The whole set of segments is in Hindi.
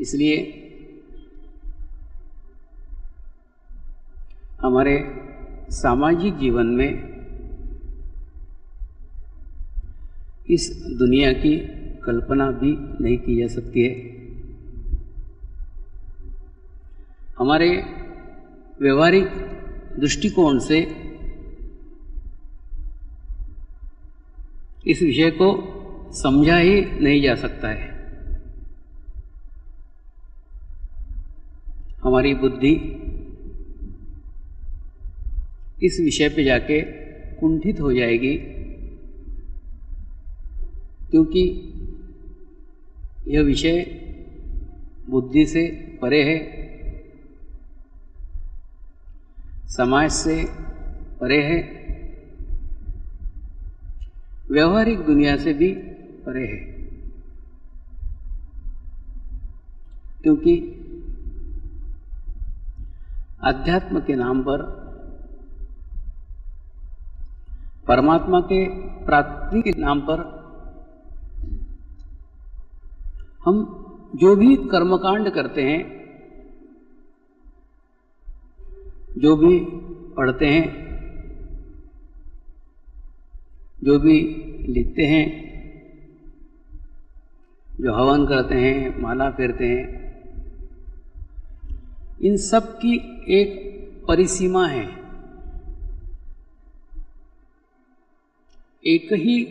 इसलिए हमारे सामाजिक जीवन में इस दुनिया की कल्पना भी नहीं की जा सकती है। हमारे व्यवहारिक दृष्टिकोण से इस विषय को समझा ही नहीं जा सकता है। हमारी बुद्धि इस विषय पे जाके कुंठित हो जाएगी, क्योंकि यह विषय बुद्धि से परे है, समाज से परे है, व्यवहारिक दुनिया से भी परे है। क्योंकि अध्यात्म के नाम पर, परमात्मा के प्राप्ति के नाम पर हम जो भी कर्मकांड करते हैं, जो भी पढ़ते हैं, जो भी लिखते हैं, जो हवन करते हैं, माला फेरते हैं, इन सब की एक परिसीमा है। एक ही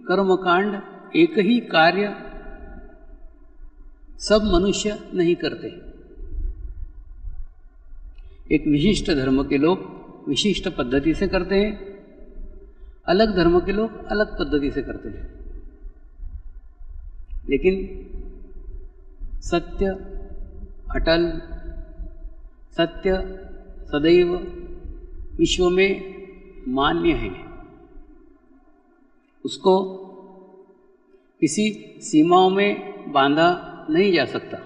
कर्मकांड, एक ही कार्य सब मनुष्य नहीं करते। एक विशिष्ट धर्म के लोग विशिष्ट पद्धति से करते हैं, अलग धर्म के लोग अलग पद्धति से करते हैं। लेकिन सत्य अटल, सत्य सदैव विश्व में मान्य है। उसको किसी सीमाओं में बांधा नहीं जा सकता।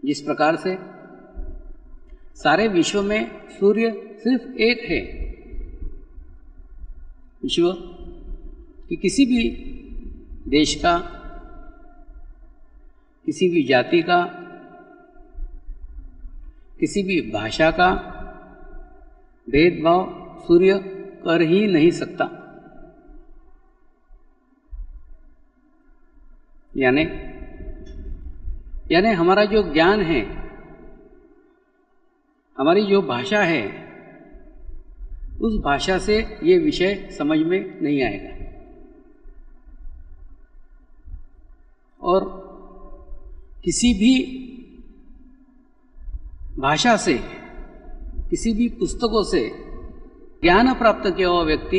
जिस प्रकार से सारे विश्व में सूर्य सिर्फ एक है, विश्व कि किसी भी देश का, किसी भी जाति का, किसी भी भाषा का भेदभाव सूर्य कर ही नहीं सकता। यानी हमारा जो ज्ञान है, हमारी जो भाषा है, उस भाषा से ये विषय समझ में नहीं आएगा। और किसी भी भाषा से, किसी भी पुस्तकों से ज्ञान प्राप्त किया हुआ व्यक्ति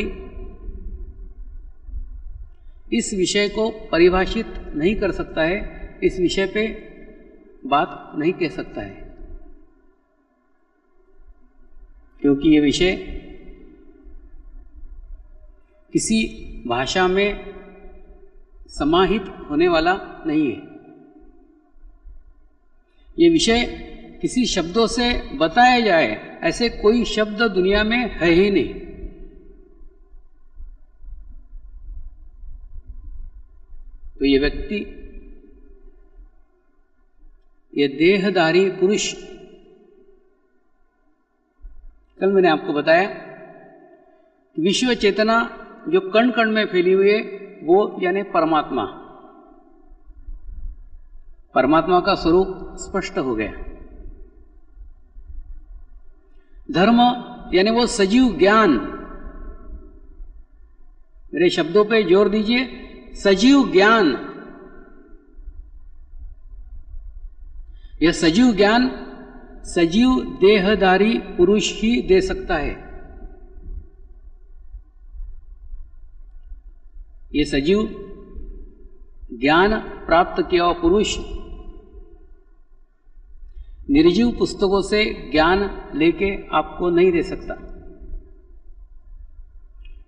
इस विषय को परिभाषित नहीं कर सकता है, इस विषय पे बात नहीं कह सकता है। क्योंकि ये विषय किसी भाषा में समाहित होने वाला नहीं है। ये विषय किसी शब्दों से बताया जाए, ऐसे कोई शब्द दुनिया में है ही नहीं। तो ये व्यक्ति, ये देहधारी पुरुष, कल मैंने आपको बताया विश्व चेतना जो कण कण में फैली हुई है, वो यानी परमात्मा, परमात्मा का स्वरूप स्पष्ट हो गया। धर्म यानी वो सजीव ज्ञान, मेरे शब्दों पे जोर दीजिए, सजीव ज्ञान। यह सजीव ज्ञान सजीव देहधारी पुरुष ही दे सकता है। ये सजीव ज्ञान प्राप्त किया हुआ पुरुष निर्जीव पुस्तकों से ज्ञान लेके आपको नहीं दे सकता।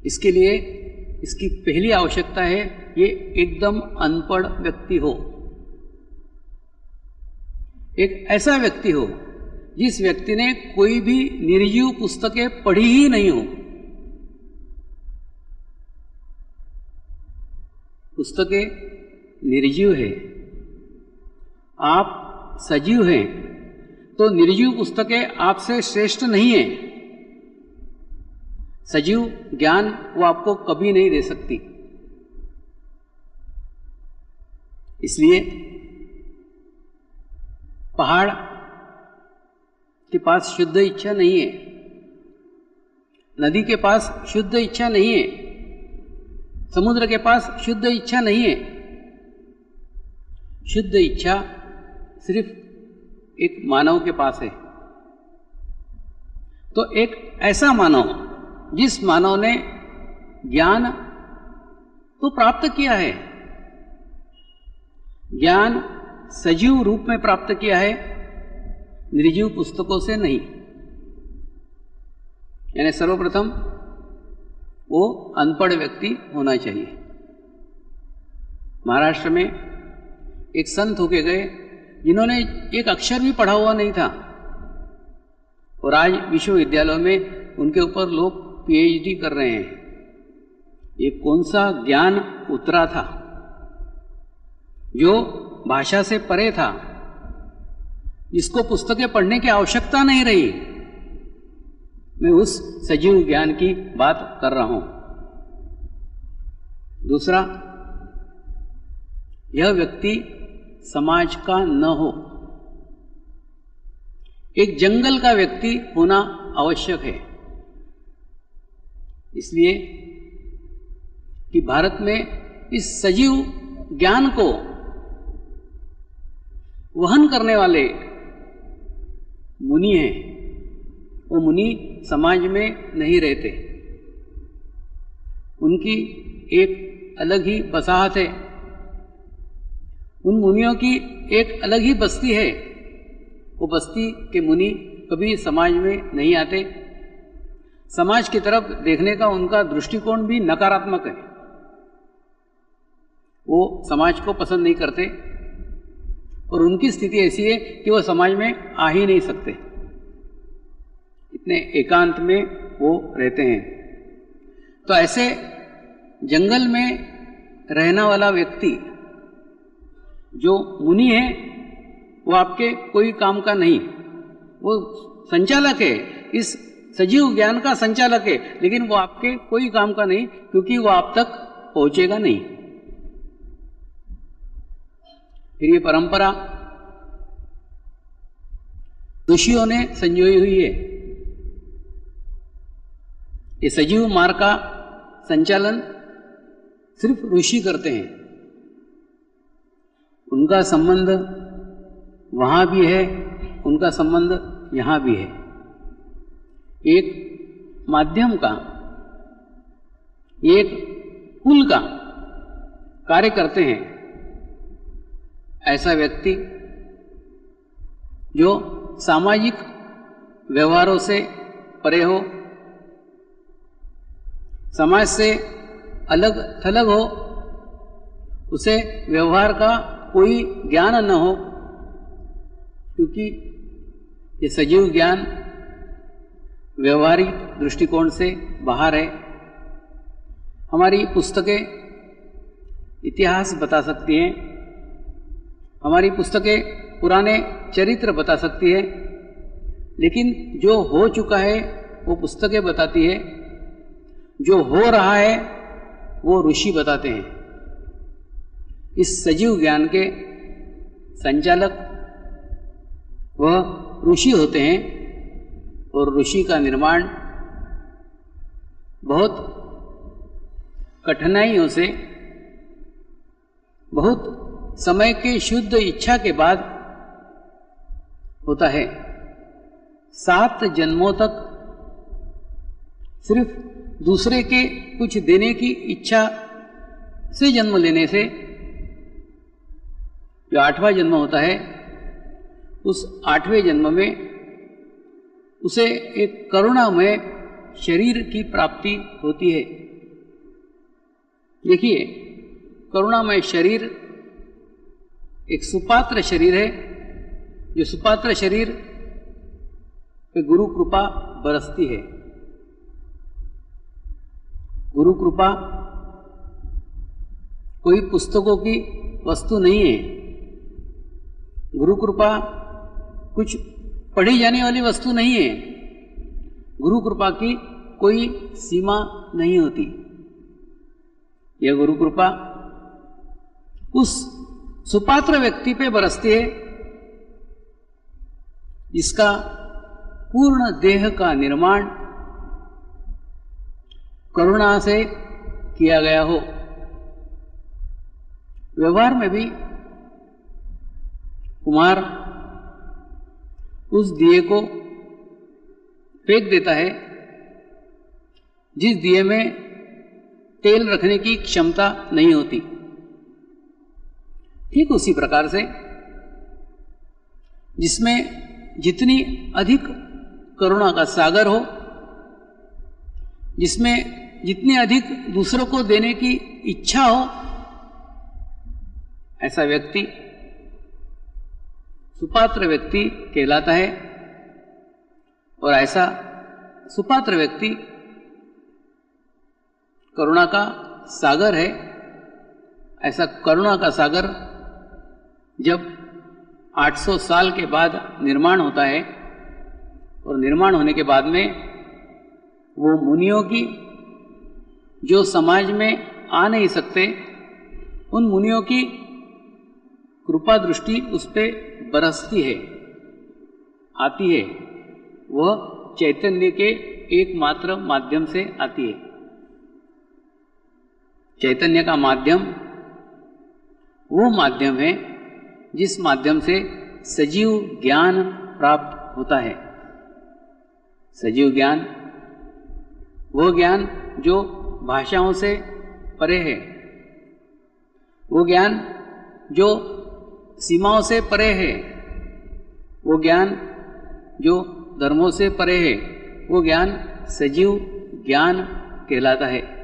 इसके लिए इसकी पहली आवश्यकता है ये एकदम अनपढ़ व्यक्ति हो, एक ऐसा व्यक्ति हो जिस व्यक्ति ने कोई भी निर्जीव पुस्तकें पढ़ी ही नहीं हो। पुस्तकें निर्जीव है, आप सजीव हैं, तो निर्जीव पुस्तकें आपसे श्रेष्ठ नहीं है। सजीव ज्ञान वो आपको कभी नहीं दे सकती। इसलिए पहाड़ के पास शुद्ध इच्छा नहीं है, नदी के पास शुद्ध इच्छा नहीं है, समुद्र के पास शुद्ध इच्छा नहीं है। शुद्ध इच्छा सिर्फ एक मानव के पास है। तो एक ऐसा मानव, जिस मानव ने ज्ञान तो प्राप्त किया है, ज्ञान सजीव रूप में प्राप्त किया है, निर्जीव पुस्तकों से नहीं। यानी सर्वप्रथम वो अनपढ़ व्यक्ति होना चाहिए। महाराष्ट्र में एक संत होके गए जिन्होंने एक अक्षर भी पढ़ा हुआ नहीं था, और आज विश्वविद्यालयों में उनके ऊपर लोग पीएचडी कर रहे हैं। ये कौन सा ज्ञान उतरा था जो भाषा से परे था, जिसको पुस्तकें पढ़ने की आवश्यकता नहीं रही। मैं उस सजीव ज्ञान की बात कर रहा हूं। दूसरा, यह व्यक्ति समाज का न हो, एक जंगल का व्यक्ति होना आवश्यक है। इसलिए कि भारत में इस सजीव ज्ञान को वहन करने वाले मुनि हैं। वो मुनि समाज में नहीं रहते, उनकी एक अलग ही बसाहत है, उन मुनियों की एक अलग ही बस्ती है। वो बस्ती के मुनि कभी समाज में नहीं आते। समाज की तरफ देखने का उनका दृष्टिकोण भी नकारात्मक है। वो समाज को पसंद नहीं करते, और उनकी स्थिति ऐसी है कि वो समाज में आ ही नहीं सकते। इतने एकांत में वो रहते हैं। तो ऐसे जंगल में रहने वाला व्यक्ति जो मुनि है, वो आपके कोई काम का नहीं। वो संचालक है, इस सजीव ज्ञान का संचालक है, लेकिन वो आपके कोई काम का नहीं, क्योंकि वो आप तक पहुंचेगा नहीं। फिर ये परंपरा ऋषियों ने संजोई हुई है। ये सजीव मार्ग का संचालन सिर्फ ऋषि करते हैं। उनका संबंध वहां भी है, उनका संबंध यहां भी है। एक माध्यम का, एक पुल का कार्य करते हैं। ऐसा व्यक्ति जो सामाजिक व्यवहारों से परे हो, समाज से अलग थलग हो, उसे व्यवहार का कोई ज्ञान न हो, क्योंकि ये सजीव ज्ञान व्यवहारिक दृष्टिकोण से बाहर है। हमारी पुस्तकें इतिहास बता सकती हैं, हमारी पुस्तकें पुराने चरित्र बता सकती है, लेकिन जो हो चुका है वो पुस्तकें बताती है, जो हो रहा है वो ऋषि बताते हैं। इस सजीव ज्ञान के संचालक वह ऋषि होते हैं, और ऋषि का निर्माण बहुत कठिनाइयों से, बहुत समय के शुद्ध इच्छा के बाद होता है। 7 जन्मों तक सिर्फ दूसरे के कुछ देने की इच्छा से जन्म लेने से जो 8वां जन्म होता है, उस 8वें जन्म में उसे एक करुणामय शरीर की प्राप्ति होती है। देखिए, करुणामय शरीर एक सुपात्र शरीर है। जो सुपात्र शरीर पे गुरु कृपा बरसती है। गुरु कृपा कोई पुस्तकों की वस्तु नहीं है। गुरु कृपा कुछ पढ़ी जाने वाली वस्तु नहीं है। गुरु कृपा की कोई सीमा नहीं होती। यह गुरु कृपा उस सुपात्र व्यक्ति पे बरसती है जिसका पूर्ण देह का निर्माण करुणा से किया गया हो। व्यवहार में भी कुम्हार उस दिए को फेंक देता है जिस दिए में तेल रखने की क्षमता नहीं होती। ठीक उसी प्रकार से जिसमें जितनी अधिक करुणा का सागर हो, जिसमें जितनी अधिक दूसरों को देने की इच्छा हो, ऐसा व्यक्ति सुपात्र व्यक्ति कहलाता है। और ऐसा सुपात्र व्यक्ति करुणा का सागर है। ऐसा करुणा का सागर जब 800 साल के बाद निर्माण होता है और निर्माण होने के बाद में वो मुनियों की जो समाज में आ नहीं सकते, उन मुनियों की कृपा दृष्टि उस पे बरसती है, आती है। वह चैतन्य के एकमात्र माध्यम से आती है। चैतन्य का माध्यम वो माध्यम है जिस माध्यम से सजीव ज्ञान प्राप्त होता है। सजीव ज्ञान वो ज्ञान जो भाषाओं से परे है, वो ज्ञान जो सीमाओं से परे है, वो ज्ञान जो धर्मों से परे है, वो ज्ञान सजीव ज्ञान कहलाता है।